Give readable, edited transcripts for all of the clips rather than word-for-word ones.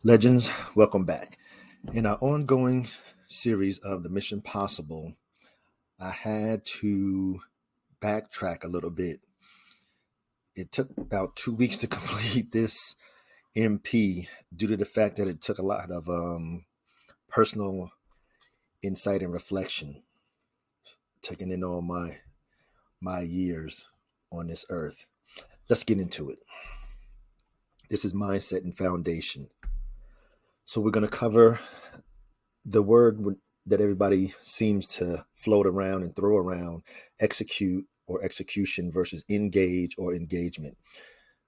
Legends, welcome back. In our ongoing series of the Mission Possible, I had to backtrack a little bit. It took about 2 weeks to complete this MP due to the fact that it took a lot of personal insight and reflection, taking in all my years on this earth. Let's get into it. This is mindset and foundation. So we're going to cover the word that everybody seems to float around and throw around: execute or execution versus engage or engagement.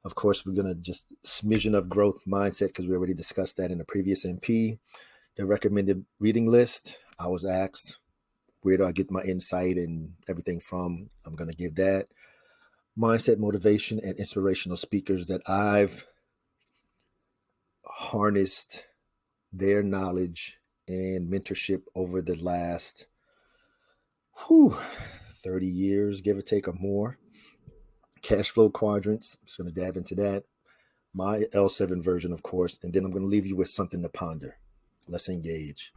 Of course, we're going to just smidgen of growth mindset because we already discussed that in the previous MP. The recommended reading list, I was asked, where do I get my insight and everything from? I'm going to give that. Mindset, motivation, and inspirational speakers that I've harnessed their knowledge and mentorship over the last 30 years, give or take, or more. Cash flow quadrants, I'm just going to dive into that. My L7 version, of course, and then I'm going to leave you with something to ponder. Let's engage.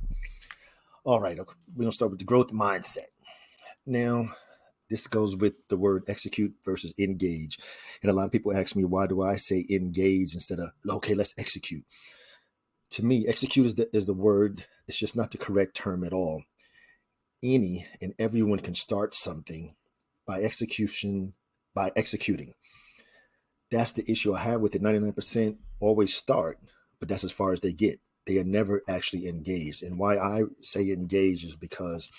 All right, we're going to start with the growth mindset. Now, this goes with the word execute versus engage. And a lot of people ask me, why do I say engage instead of, okay, let's execute? To me, execute is the word. It's just not the correct term at all. Any and everyone can start something by executing. That's the issue I have with it. 99% always start, but that's as far as they get. They are never actually engaged. And why I say engaged is because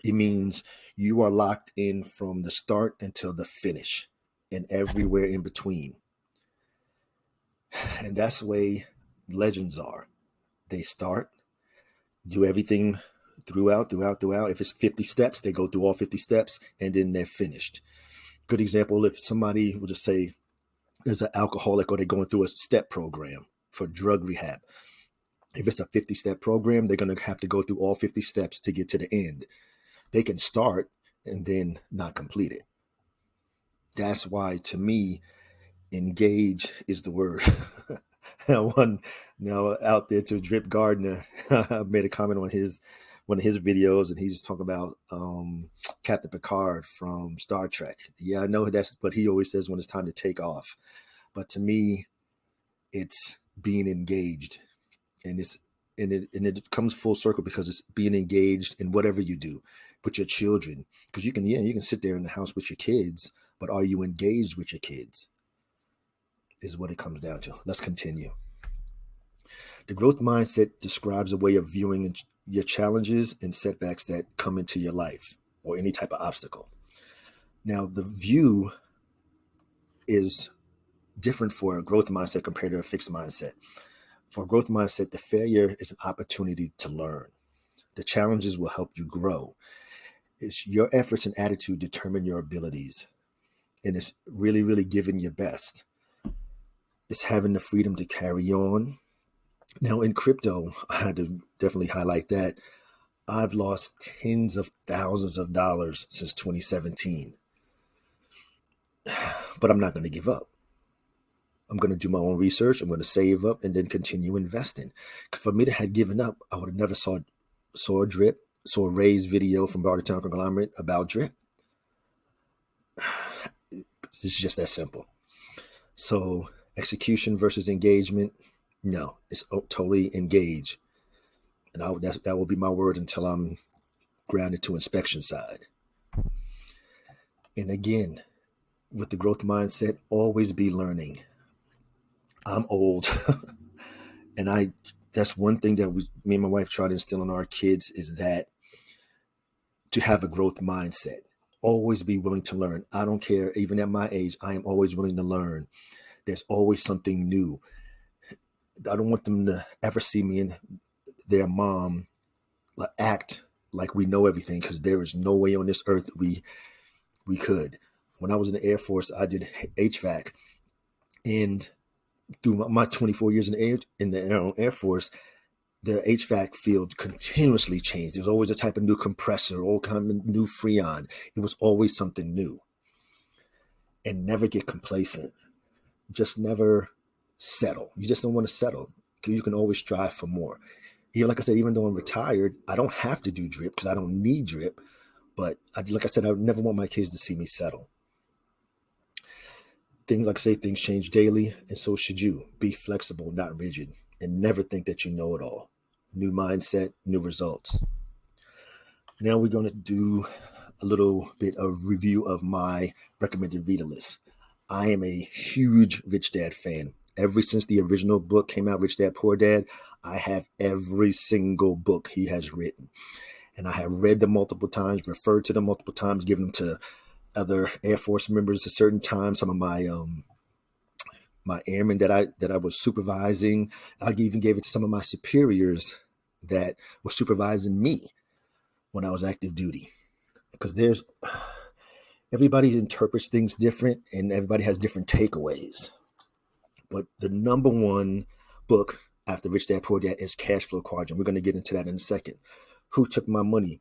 it means you are locked in from the start until the finish and everywhere in between. And that's the way legends are. They start, do everything throughout. If it's 50 steps, they go through all 50 steps and then they're finished. Good example, if somebody will just say there's an alcoholic or they're going through a step program for drug rehab. If it's a 50-step program, they're going to have to go through all 50 steps to get to the end. They can start and then not complete it. That's why, to me, engage is the word. Now out there to Drip Gardner, I made a comment on one of his videos, and he's talking about Captain Picard from Star Trek. Yeah, I know that's what he always says when it's time to take off. But to me, it's being engaged, and it comes full circle because it's being engaged in whatever you do with your children. Because you can sit there in the house with your kids, but are you engaged with your kids? Is what it comes down to. Let's continue. The growth mindset describes a way of viewing your challenges and setbacks that come into your life or any type of obstacle. Now, the view is different for a growth mindset compared to a fixed mindset. For a growth mindset, the failure is an opportunity to learn. The challenges will help you grow. It's your efforts and attitude determine your abilities. And it's really, really giving your best. It's having the freedom to carry on. Now, in crypto, I had to definitely highlight that I've lost tens of thousands of dollars since 2017. But I'm not going to give up. I'm going to do my own research. I'm going to save up and then continue investing. For me to have given up, I would have never saw Ray's video from Bartertown Conglomerate about drip. It's just that simple. So execution versus engagement, no, it's totally engage. And that will be my word until I'm grounded to inspection side. And again, with the growth mindset, always be learning. I'm old. And that's one thing that me and my wife try to instill in our kids, is that to have a growth mindset. Always be willing to learn. I don't care, even at my age, I am always willing to learn. There's always something new. I don't want them to ever see me and their mom act like we know everything, because there is no way on this earth we could. When I was in the Air Force, I did HVAC, and through my 24 years in the Air Force, the HVAC field continuously changed. There was always a type of new compressor, all kind of new freon. It was always something new. And never get complacent. Just never settle. You just don't want to settle. You can always strive for more. Even like I said, even though I'm retired, I don't have to do drip because I don't need drip. But like I said, I would never want my kids to see me settle. Things like I say, things change daily, and so should you. Be flexible, not rigid, and never think that you know it all. New mindset, new results. Now we're going to do a little bit of review of my recommended reader list. I am a huge Rich Dad fan. Ever since the original book came out, Rich Dad, Poor Dad, I have every single book he has written. And I have read them multiple times, referred to them multiple times, given them to other Air Force members at certain times. Some of my airmen that I was supervising. I even gave it to some of my superiors that were supervising me when I was active duty. Because everybody interprets things different and everybody has different takeaways. But the number one book after Rich Dad Poor Dad is Cash Flow Quadrant. We're going to get into that in a second. Who Took My Money?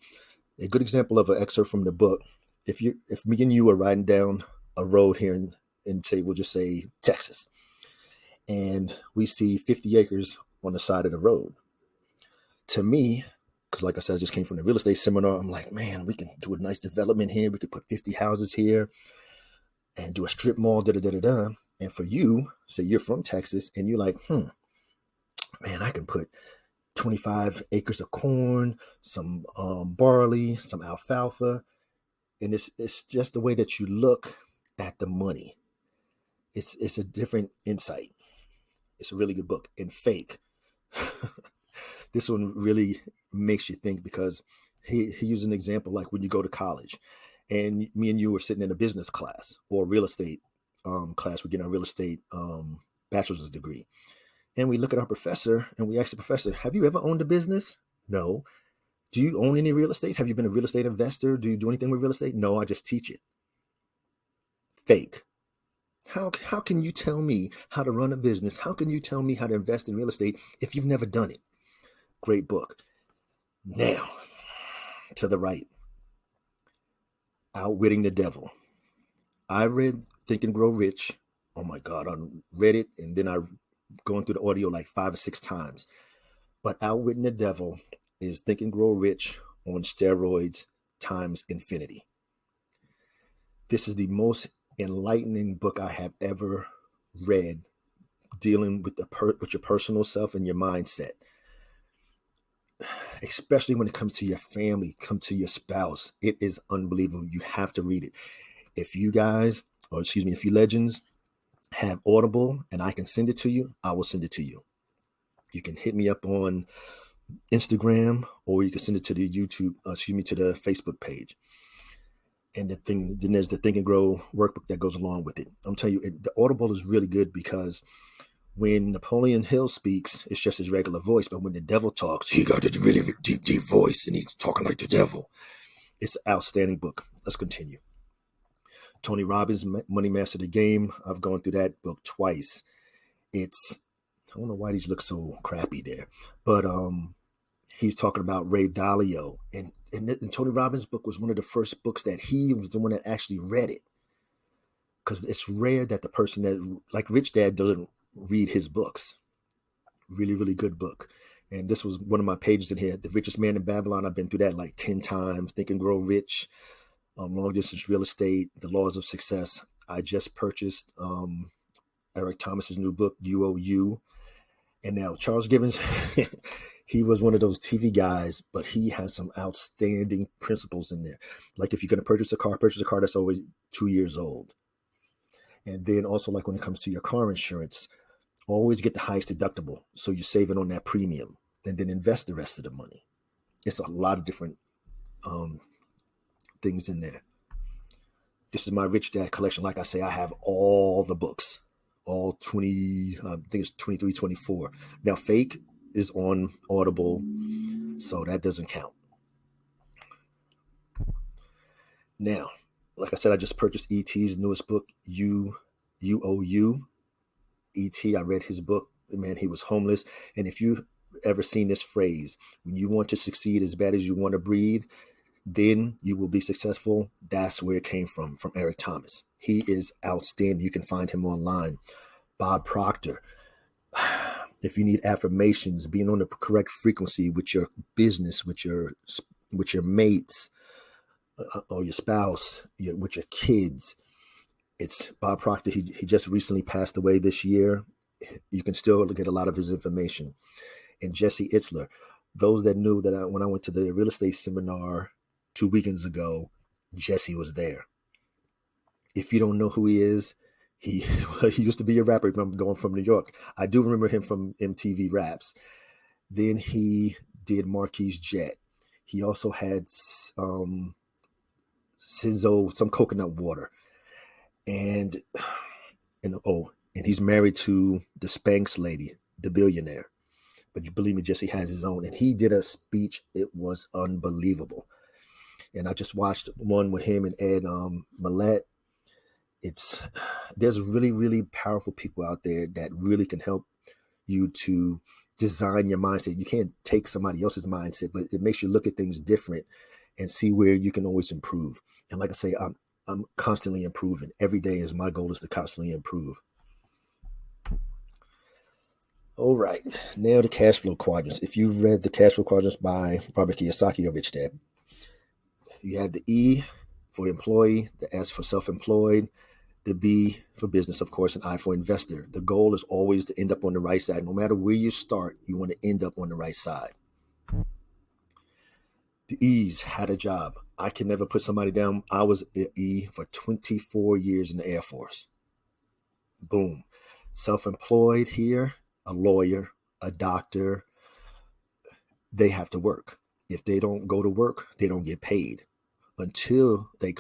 A good example of an excerpt from the book. If me and you are riding down a road here in say, we'll just say Texas, and we see 50 acres on the side of the road. To me, because like I said, I just came from the real estate seminar, I'm like, man, we can do a nice development here. We could put 50 houses here and do a strip mall, da-da-da-da-da. And for you, say you're from Texas, and you're like, man, I can put 25 acres of corn, some barley, some alfalfa. And it's just the way that you look at the money. It's a different insight. It's a really good book. And Fake. This one really makes you think, because he used an example like when you go to college and me and you were sitting in a business class or real estate class. We're getting our real estate bachelor's degree. And we look at our professor and we ask the professor, have you ever owned a business? No. Do you own any real estate? Have you been a real estate investor? Do you do anything with real estate? No, I just teach it. Fake. How can you tell me how to run a business? How can you tell me how to invest in real estate if you've never done it? Great book. Now, to the right, Outwitting the Devil. I read Think and Grow Rich. Oh my God, I read it and then I going through the audio like 5 or 6 times. But Outwitting the Devil is Think and Grow Rich on steroids times infinity. This is the most enlightening book I have ever read, dealing with your personal self and your mindset. Especially when it comes to your family, come to your spouse. It is unbelievable. You have to read it. If you legends have Audible and I can send it to you, I will send it to you. You can hit me up on Instagram, or you can send it to the to the Facebook page. And then there's the Think and Grow workbook that goes along with it. I'm telling you, the Audible is really good because when Napoleon Hill speaks, it's just his regular voice. But when the devil talks, he got this really deep, deep voice, and he's talking like the devil. It's an outstanding book. Let's continue. Tony Robbins, Money Master the Game. I've gone through that book twice. I don't know why these look so crappy there, but he's talking about Ray Dalio. And Tony Robbins' book was one of the first books that he was the one that actually read it. Because it's rare that the person that, like Rich Dad, doesn't read his books. Really, really good book. And this was one of my pages in here. The Richest Man in Babylon. I've been through that like 10 times. Think and Grow Rich. Long Distance Real Estate. The Laws of Success. I just purchased Eric Thomas's new book, UOU. And now Charles Givens, he was one of those TV guys, but he has some outstanding principles in there. Like if you're going to purchase a car that's always 2 years old. And then also, like when it comes to your car insurance, always get the highest deductible. So you're saving on that premium and then invest the rest of the money. It's a lot of different things in there. This is my Rich Dad collection. Like I say, I have all the books, all 20, I think it's 23, 24. Now, Fake is on Audible, so that doesn't count. Now, like I said, I just purchased E.T.'s newest book, UOU. E.T., I read his book. Man, he was homeless. And if you've ever seen this phrase, when you want to succeed as bad as you want to breathe, then you will be successful. That's where it came from Eric Thomas. He is outstanding. You can find him online. Bob Proctor. If you need affirmations, being on the correct frequency with your business, with your mates, or your spouse, with your kids. It's Bob Proctor. He just recently passed away this year. You can still get a lot of his information. And Jesse Itzler. Those that knew that when I went to the real estate seminar 2 weekends ago, Jesse was there. If you don't know who he is, he used to be a rapper. I'm going from New York. I do remember him from MTV Raps. Then he did Marquise Jet. He also had Sinzo, some coconut water. And he's married to the Spanx lady, the billionaire. But you believe me, Jesse has his own. And he did a speech. It was unbelievable. And I just watched one with him and Ed Millette. There's really, really powerful people out there that really can help you to design your mindset. You can't take somebody else's mindset, but it makes you look at things different and see where you can always improve. And like I say, I'm constantly improving. Every day is my goal is to constantly improve. All right, now the cash flow quadrants. If you've read the cash flow quadrants by Robert Kiyosaki or Rich Dad, you have the E for employee, the S for self-employed, the B for business, of course, and I for investor. The goal is always to end up on the right side. No matter where you start, you want to end up on the right side. The E's had a job. I can never put somebody down. I was an E for 24 years in the Air Force. Boom. Self-employed here, a lawyer, a doctor, they have to work. If they don't go to work, they don't get paid until they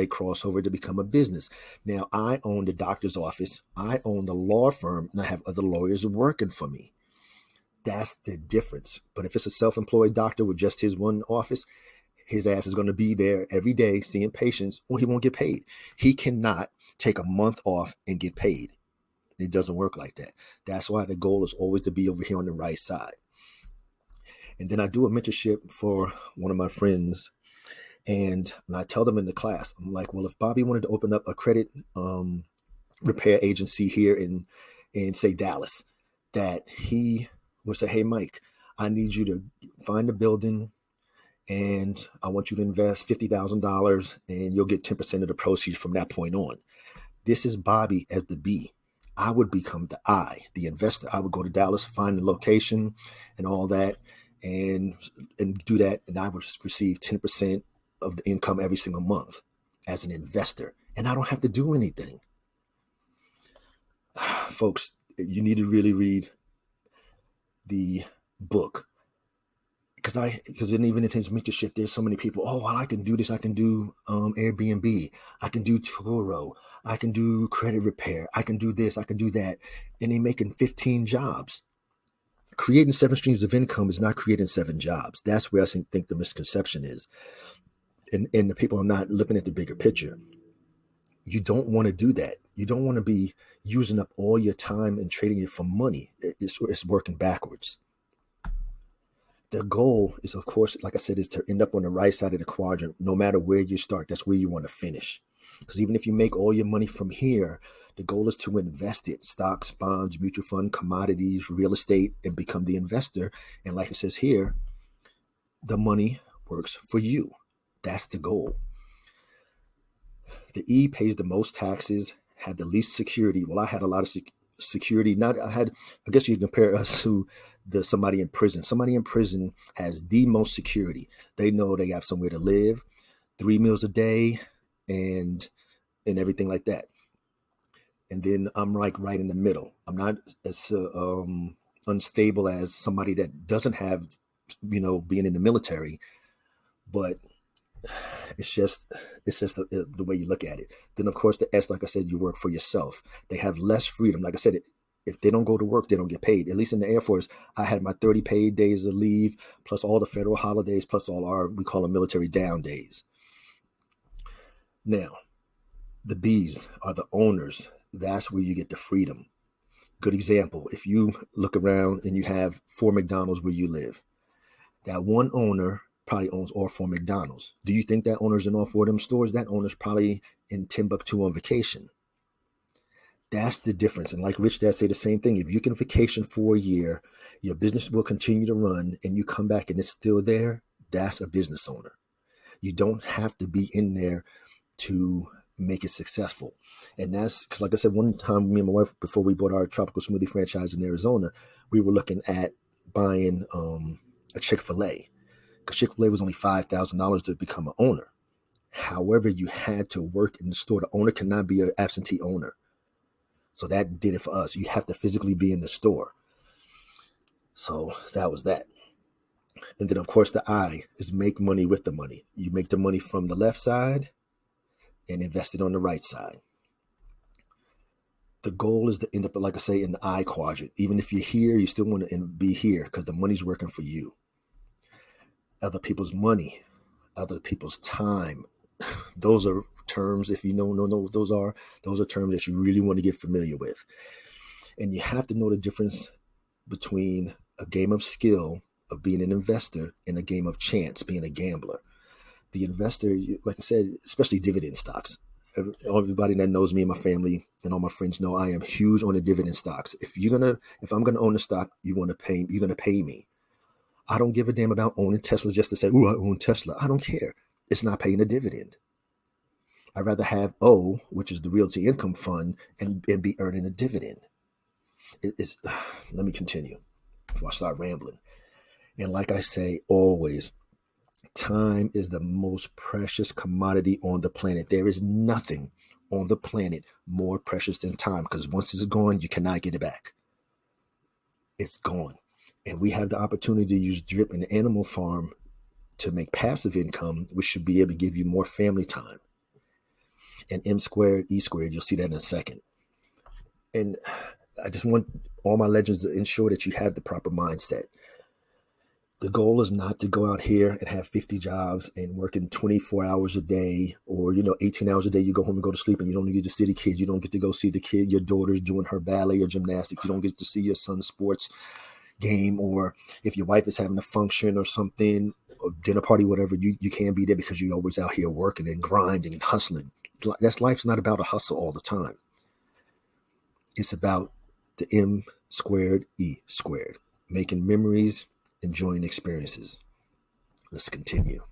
cross over to become a business. Now, I own the doctor's office. I own the law firm, and I have other lawyers working for me. That's the difference. But if it's a self-employed doctor with just his one office, his ass is going to be there every day seeing patients, or he won't get paid. He cannot take a month off and get paid. It doesn't work like that. That's why the goal is always to be over here on the right side. And then I do a mentorship for one of my friends, and I tell them in the class, I'm like, well, if Bobby wanted to open up a credit repair agency here in say Dallas, that he would say, hey, Mike, I need you to find a building and I want you to invest $50,000 and you'll get 10% of the proceeds from that point on. This is Bobby as the B. I would become the I, the investor. I would go to Dallas, find the location and all that, and do that, and I would receive 10% of the income every single month as an investor, and I don't have to do anything. Folks, you need to really read the book, because even in his mentorship, there's so many people. Oh, well, I can do this. I can do Airbnb. I can do Turo. I can do credit repair. I can do this. I can do that, and they're making 15 jobs. Creating 7 streams of income is not creating 7 jobs. That's where I think the misconception is. And the people are not looking at the bigger picture. You don't want to do that. You don't want to be using up all your time and trading it for money. It's working backwards. The goal is, of course, like I said, is to end up on the right side of the quadrant. No matter where you start, that's where you want to finish. Because even if you make all your money from here, the goal is to invest it. Stocks, bonds, mutual fund, commodities, real estate, and become the investor. And like it says here, the money works for you. That's the goal. The E pays the most taxes, had the least security. Well, I had a lot of security. I guess you can compare us to somebody in prison. Somebody in prison has the most security. They know they have somewhere to live, 3 meals a day, and everything like that. And then I'm like right in the middle. I'm not as unstable as somebody that doesn't have, being in the military, but it's just the way you look at it. Then of course the S, like I said, you work for yourself. They have less freedom. Like I said, if they don't go to work, they don't get paid. At least in the Air Force, I had my 30 paid days of leave, plus all the federal holidays, plus all we call them military down days. Now, the B's are the owners. That's where you get the freedom. Good example, if you look around and you have 4 McDonald's where you live, that one owner probably owns all 4 McDonald's. Do you think that owner's in all 4 of them stores? That owner's probably in Timbuktu on vacation. That's the difference. And like Rich Dad say the same thing. If you can vacation for a year, your business will continue to run, and you come back and it's still there, that's a business owner. You don't have to be in there to make it successful. And that's because, like I said, one time, me and my wife, before we bought our tropical smoothie franchise in Arizona, we were looking at buying a Chick-fil-A, because Chick-fil-A was only $5,000 to become an owner. However, you had to work in the store. The owner cannot be an absentee owner. So that did it for us. You have to physically be in the store. So that was that. And then, of course, the I is make money with the money. You make the money from the left side and invest it on the right side. The goal is to end up, like I say, in the I quadrant. Even if you're here, you still want to be here because the money's working for you. Other people's money, other people's time. Those are terms, if you don't know what those are terms that you really want to get familiar with. And you have to know the difference between a game of skill, of being an investor, and a game of chance, being a gambler. The investor, like I said, especially dividend stocks. Everybody that knows me and my family and all my friends know I am huge on the dividend stocks. If I'm gonna own a stock, you're gonna pay me. I don't give a damn about owning Tesla just to say, "Ooh, I own Tesla." I don't care. It's not paying a dividend. I'd rather have O, which is the Realty Income Fund, and be earning a dividend. Let me continue before I start rambling. And like I say always, time is the most precious commodity on the planet. There is nothing on the planet more precious than time, because once it's gone, you cannot get it back. It's gone. And we have the opportunity to use drip in the animal farm to make passive income, which should be able to give you more family time. And M squared, E squared, you'll see that in a second. And I just want all my legends to ensure that you have the proper mindset. The goal is not to go out here and have 50 jobs and working 24 hours a day, or 18 hours a day. You go home and go to sleep, and you don't get to see the kids. You don't get to go see your daughter's doing her ballet or gymnastics. You don't get to see your son's sports game, or if your wife is having a function or something, or dinner party, whatever, you can't be there because you're always out here working and grinding and hustling. Life's not about a hustle all the time. It's about the M squared, E squared, making memories, enjoying experiences. Let's continue.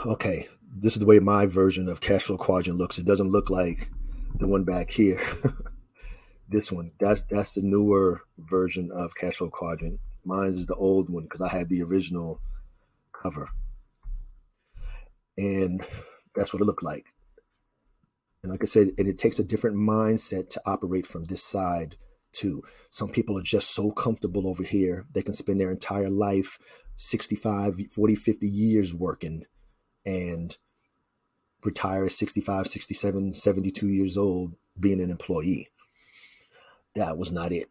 Okay, this is the way my version of cash flow quadrant looks. It doesn't look like the one back here. This one, that's the newer version of cash flow quadrant. Mine is the old one because I had the original cover. And that's what it looked like. And like I said, and it takes a different mindset to operate from this side too. Some people are just so comfortable over here. They can spend their entire life, 65, 40, 50 years working, and retire at 65, 67, 72 years old being an employee. That was not it.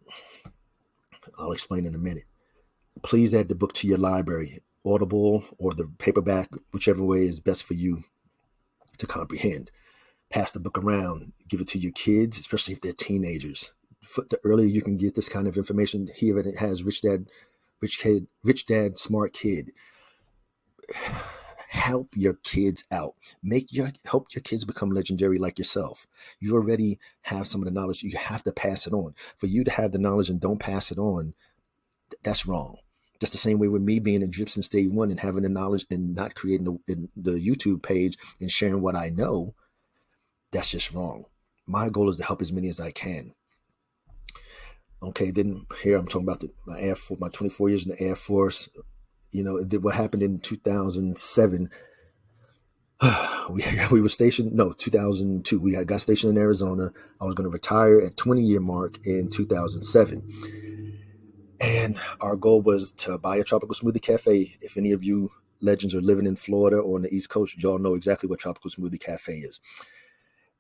I'll explain in a minute. Please add the book to your library, Audible or the paperback, whichever way is best for you to comprehend. Pass the book around, give it to your kids, especially if they're teenagers. The earlier you can get this kind of information, here it has Rich Dad, Smart Kid. Help your kids out. Help your kids become legendary like yourself. You already have some of the knowledge. You have to pass it on. For you to have the knowledge and don't pass it on, that's wrong. Just the same way with me being in drip since day one and having the knowledge and not creating the YouTube page and sharing what I know. That's just wrong. My goal is to help as many as I can. Okay, then here I'm talking about my Air Force, my 24 years in the Air Force. What happened in 2007. We were stationed, 2002. We got stationed in Arizona. I was going to retire at 20-year mark in 2007. And our goal was to buy a tropical smoothie cafe. If any of you legends are living in Florida or on the East Coast, y'all know exactly what tropical smoothie cafe is.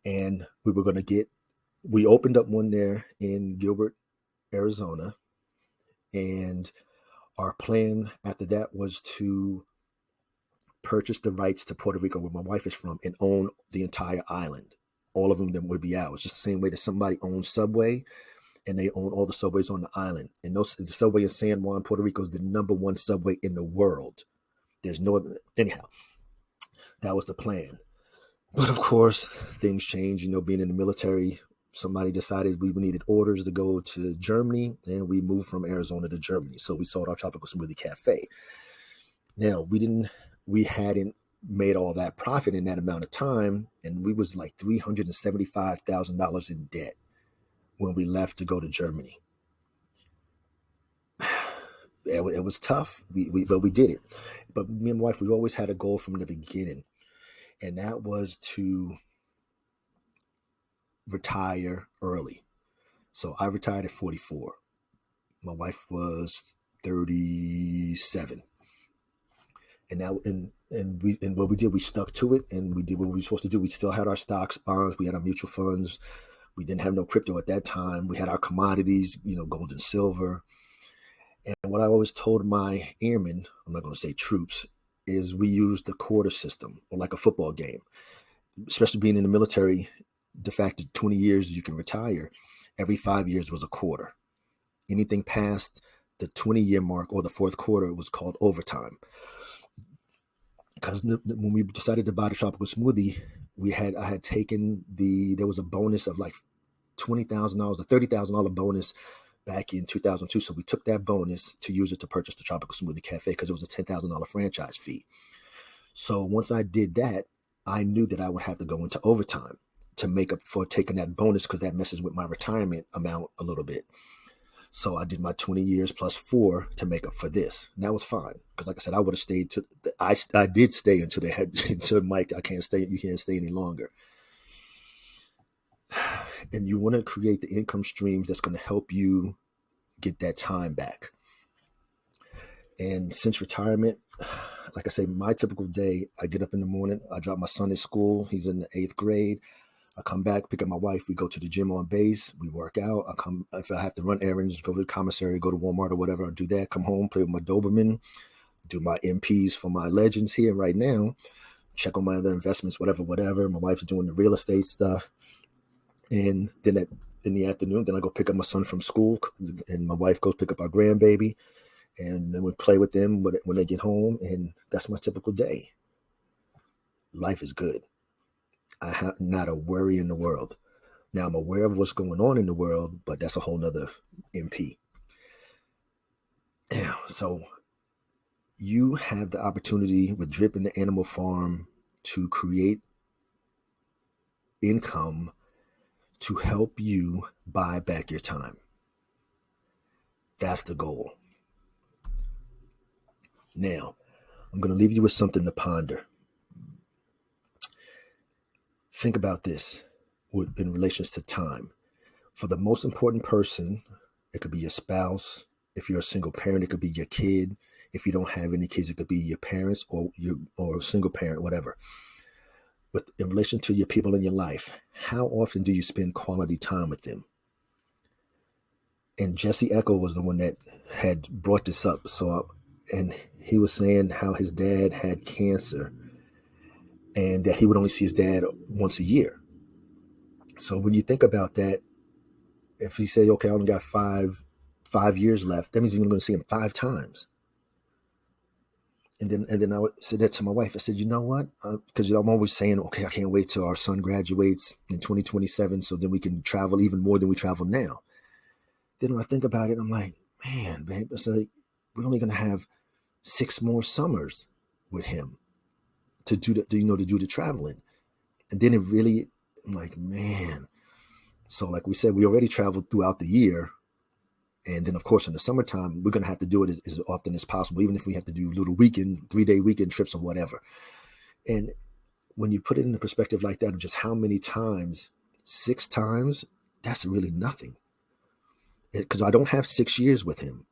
And we opened up one there in Gilbert, Arizona. And our plan after that was to purchase the rights to Puerto Rico, where my wife is from, and own the entire island. All of them that would be ours. Just the same way that somebody owns Subway, and they own all the subways on the island. And the subway in San Juan, Puerto Rico is the #1 subway in the world. There's no other. Anyhow, that was the plan. But of course, things change. Being in the military, somebody decided we needed orders to go to Germany, and we moved from Arizona to Germany. So we sold our tropical smoothie cafe. Now we hadn't made all that profit in that amount of time, and we was like $375,000 in debt when we left to go to Germany. It was tough, but we did it. But me and my wife, we always had a goal from the beginning, and that was to retire early. So I retired at 44. My wife was 37. And what we did, we stuck to it, and we did what we were supposed to do. We still had our stocks, bonds, we had our mutual funds. We didn't have no crypto at that time. We had our commodities, gold and silver. And what I always told my airmen, I'm not going to say troops, is we use the quarter system, or like a football game. Especially being in the military, the fact that 20 years you can retire, every 5 years was a quarter. Anything past the 20-year mark or the fourth quarter was called overtime. Because when we decided to buy the tropical smoothie, I had taken there was a bonus of like $20,000, a $30,000 bonus back in 2002. So we took that bonus to use it to purchase the tropical smoothie cafe because it was a $10,000 franchise fee. So once I did that, I knew that I would have to go into overtime to make up for taking that bonus, because that messes with my retirement amount a little bit. So I did my 20 years plus 4 to make up for this. And that was fine. Because like I said, I would have stayed I did stay until they had, until Mike, you can't stay any longer. And you want to create the income streams that's going to help you get that time back. And since retirement, like I say, my typical day, I get up in the morning, I drop my son at school. He's in the 8th grade. I come back, pick up my wife. We go to the gym on base. We work out. If I have to run errands, go to the commissary, go to Walmart or whatever, I do that. Come home, play with my Doberman, do my MPs for my legends here right now, check on my other investments, whatever. My wife's doing the real estate stuff. And then in the afternoon, then I go pick up my son from school, and my wife goes pick up our grandbaby. And then we play with them when they get home. And that's my typical day. Life is good. I have not a worry in the world. Now, I'm aware of what's going on in the world, but that's a whole nother MP. So you have the opportunity with Drip and the Animal Farm to create income to help you buy back your time. That's the goal. Now, I'm going to leave you with something to ponder. Think about this in relations to time. For the most important person, it could be your spouse. If you're a single parent, it could be your kid. If you don't have any kids, it could be your parents or a single parent, whatever. But in relation to your people in your life, how often do you spend quality time with them? And Jesse Echo was the one that had brought this up. And he was saying how his dad had cancer and that he would only see his dad once a year. So when you think about that, if he say, okay, I only got five years left, that means you're going to see him 5 times. And then I said that to my wife. I said, you know what? Because I'm always saying, okay, I can't wait till our son graduates in 2027, so then we can travel even more than we travel now. Then when I think about it, I'm like, man, babe, it's like we're only going to have 6 more summers with him to do the traveling. And then I'm like, man. So like we said, we already traveled throughout the year. And then, of course, in the summertime, we're going to have to do it as often as possible, even if we have to do little 3-day weekend trips or whatever. And when you put it in a perspective like that, of just how many times, 6 times, that's really nothing. Because I don't have 6 years with him.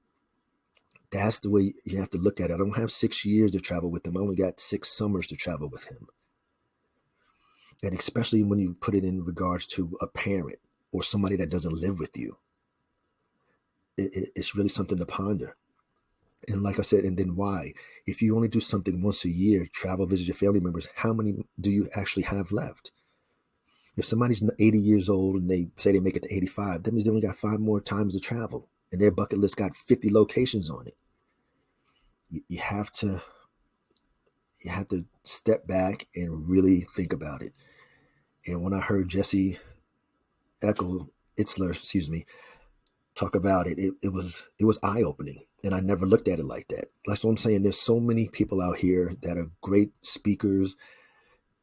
That's the way you have to look at it. I don't have 6 years to travel with him. I only got 6 summers to travel with him. And especially when you put it in regards to a parent or somebody that doesn't live with you. It's really something to ponder. And like I said, and then why? If you only do something once a year, travel, visit your family members, how many do you actually have left? If somebody's 80 years old and they say they make it to 85, that means they only got 5 more times to travel. And their bucket list got 50 locations on it. You have to You have to step back and really think about it. And when I heard Jesse Itzler, talk about it, it was eye opening, and I never looked at it like that. That's what I'm saying. There's so many people out here that are great speakers.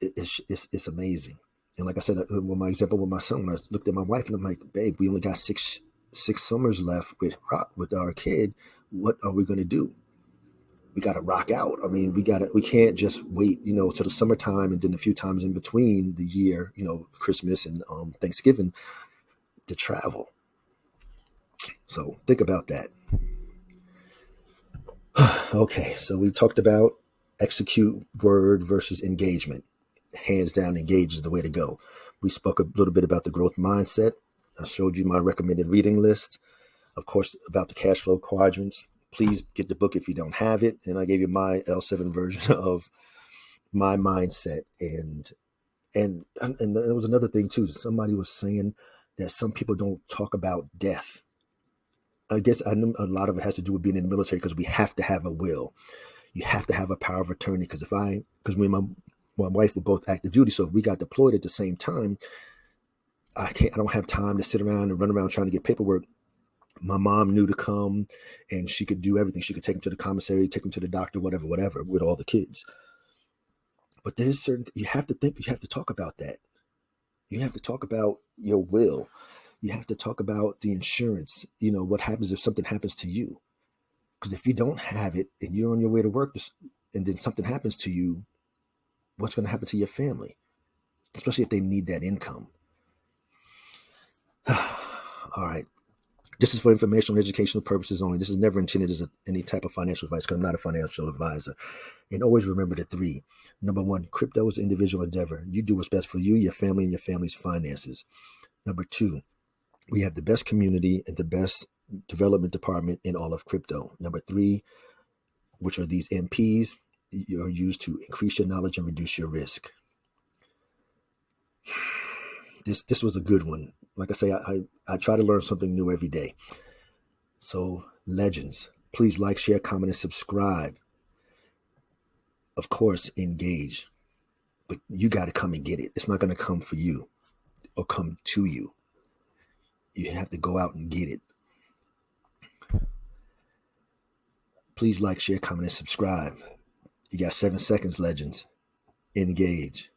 It's amazing. And like I said, with my example with my son, when I looked at my wife and I'm like, babe, we only got six summers left with our kid. What are we going to do? We got to rock out. I mean, we can't just wait, till the summertime and then a few times in between the year, Christmas and Thanksgiving to travel. So think about that. Okay, so we talked about execute word versus engagement. Hands down, engage is the way to go. We spoke a little bit about the growth mindset. I showed you my recommended reading list. Of course, about the cash flow quadrants. Please get the book if you don't have it. And I gave you my L7 version of my mindset. And there was another thing too. Somebody was saying that some people don't talk about death. I guess I know a lot of it has to do with being in the military, because we have to have a will. You have to have a power of attorney. Because me and my wife were both active duty, so if we got deployed at the same time, I don't have time to sit around and run around trying to get paperwork. My mom knew to come, and she could do everything. She could take him to the commissary, take him to the doctor, whatever, with all the kids. But there's certain, you have to talk about that. You have to talk about your will. You have to talk about the insurance. What happens if something happens to you? Because if you don't have it and you're on your way to work and then something happens to you, what's going to happen to your family? Especially if they need that income. All right. This is for informational and educational purposes only. This is never intended as any type of financial advice, because I'm not a financial advisor. And always remember the three. Number one, crypto is an individual endeavor. You do what's best for you, your family, and your family's finances. Number two, we have the best community and the best development department in all of crypto. Number three, which are these MPs, are used to increase your knowledge and reduce your risk. This was a good one. Like I say, I try to learn something new every day. So, legends, please like, share, comment, and subscribe. Of course, engage. But you got to come and get it. It's not going to come for you or come to you. You have to go out and get it. Please like, share, comment, and subscribe. You got 7 seconds, legends. Engage.